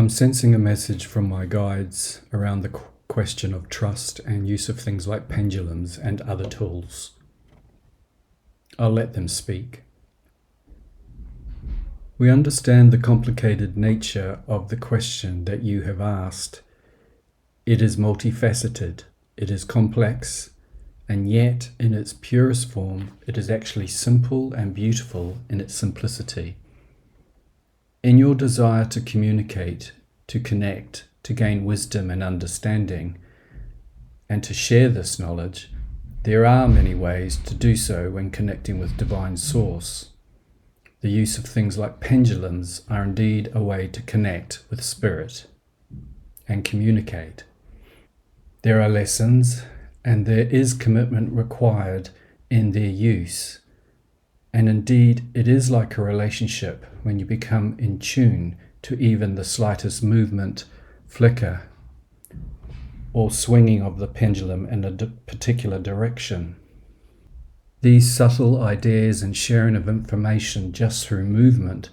I'm sensing a message from my guides around the question of trust and use of things like pendulums and other tools. I'll let them speak. We understand the complicated nature of the question that you have asked. It is multifaceted, it is complex, and yet in its purest form, it is actually simple and beautiful in its simplicity. In your desire to communicate, to connect, to gain wisdom and understanding, and to share this knowledge, there are many ways to do so when connecting with Divine Source. The use of things like pendulums are indeed a way to connect with Spirit and communicate. There are lessons and there is commitment required in their use. And indeed, it is like a relationship when you become in tune to even the slightest movement, flicker, or swinging of the pendulum in a particular direction. These subtle ideas and sharing of information just through movement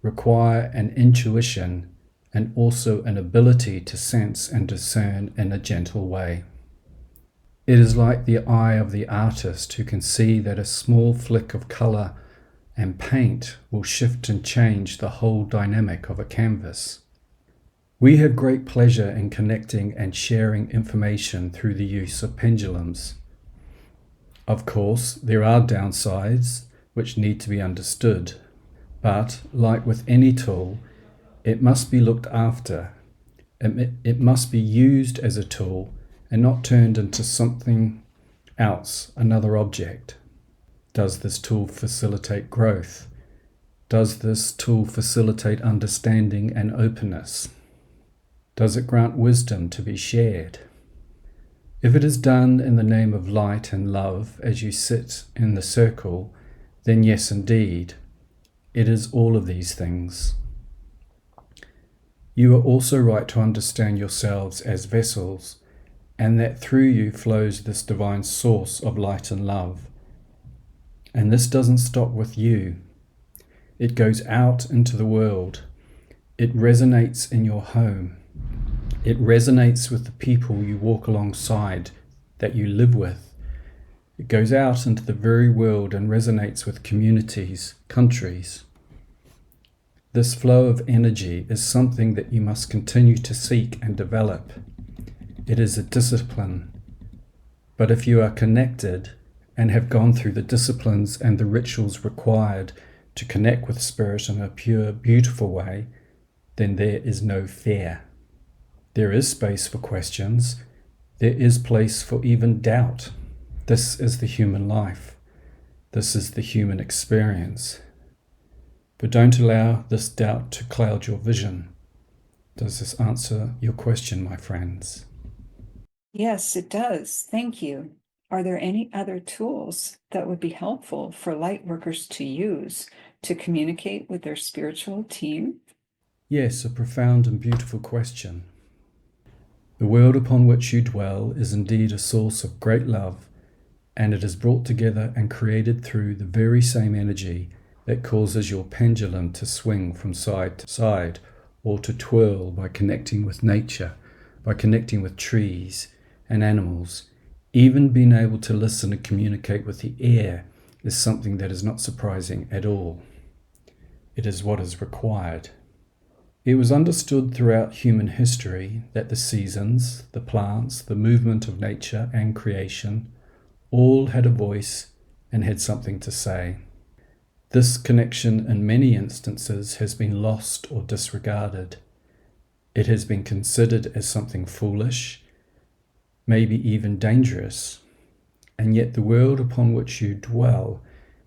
require an intuition and also an ability to sense and discern in a gentle way. It is like the eye of the artist who can see that a small flick of colour and paint will shift and change the whole dynamic of a canvas. We have great pleasure in connecting and sharing information through the use of pendulums. Of course, there are downsides which need to be understood, but like with any tool, it must be looked after. It must be used as a tool and not turned into something else, another object. Does this tool facilitate growth? Does this tool facilitate understanding and openness? Does it grant wisdom to be shared? If it is done in the name of light and love as you sit in the circle, then yes, indeed, it is all of these things. You are also right to understand yourselves as vessels, and that through you flows this divine source of light and love. And this doesn't stop with you. It goes out into the world. It resonates in your home. It resonates with the people you walk alongside, that you live with. It goes out into the very world and resonates with communities, countries. This flow of energy is something that you must continue to seek and develop. It is a discipline. But if you are connected and have gone through the disciplines and the rituals required to connect with Spirit in a pure, beautiful way, then there is no fear. There is space for questions. There is place for even doubt. This is the human life. This is the human experience. But don't allow this doubt to cloud your vision. Does this answer your question, my friends? Yes, it does. Thank you. Are there any other tools that would be helpful for light workers to use to communicate with their spiritual team? Yes, a profound and beautiful question. The world upon which you dwell is indeed a source of great love, and it is brought together and created through the very same energy that causes your pendulum to swing from side to side, or to twirl by connecting with nature, by connecting with trees and animals. Even being able to listen and communicate with the air is something that is not surprising at all. It is what is required. It was understood throughout human history that the seasons, the plants, the movement of nature and creation all had a voice and had something to say. This connection in many instances has been lost or disregarded. It has been considered as something foolish, maybe even dangerous, and yet the world upon which you dwell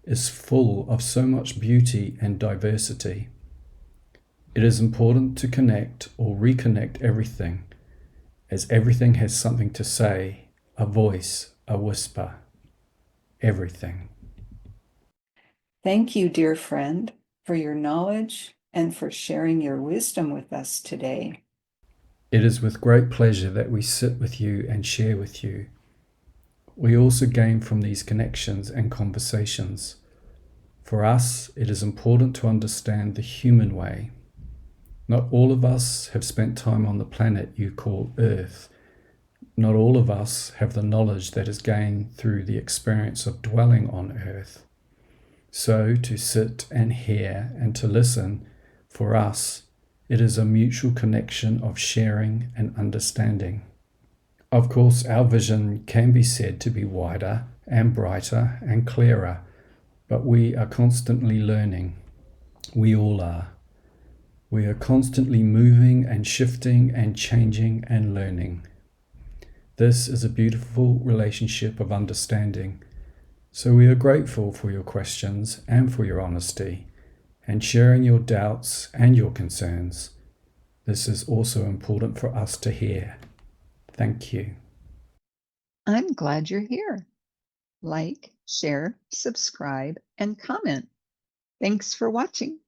is full of so much beauty and diversity. It is important to connect or reconnect everything, as everything has something to say, a voice, a whisper, everything. Thank you, dear friend, for your knowledge and for sharing your wisdom with us today. It is with great pleasure that we sit with you and share with you. We also gain from these connections and conversations. For us, it is important to understand the human way. Not all of us have spent time on the planet you call Earth. Not all of us have the knowledge that is gained through the experience of dwelling on Earth. So to sit and hear and to listen, for us, it is a mutual connection of sharing and understanding. Of course, our vision can be said to be wider and brighter and clearer, but we are constantly learning. We all are. We are constantly moving and shifting and changing and learning. This is a beautiful relationship of understanding. So we are grateful for your questions and for your honesty and sharing your doubts and your concerns. This is also important for us to hear. Thank you. I'm glad you're here. Like, share, subscribe, and comment. Thanks for watching.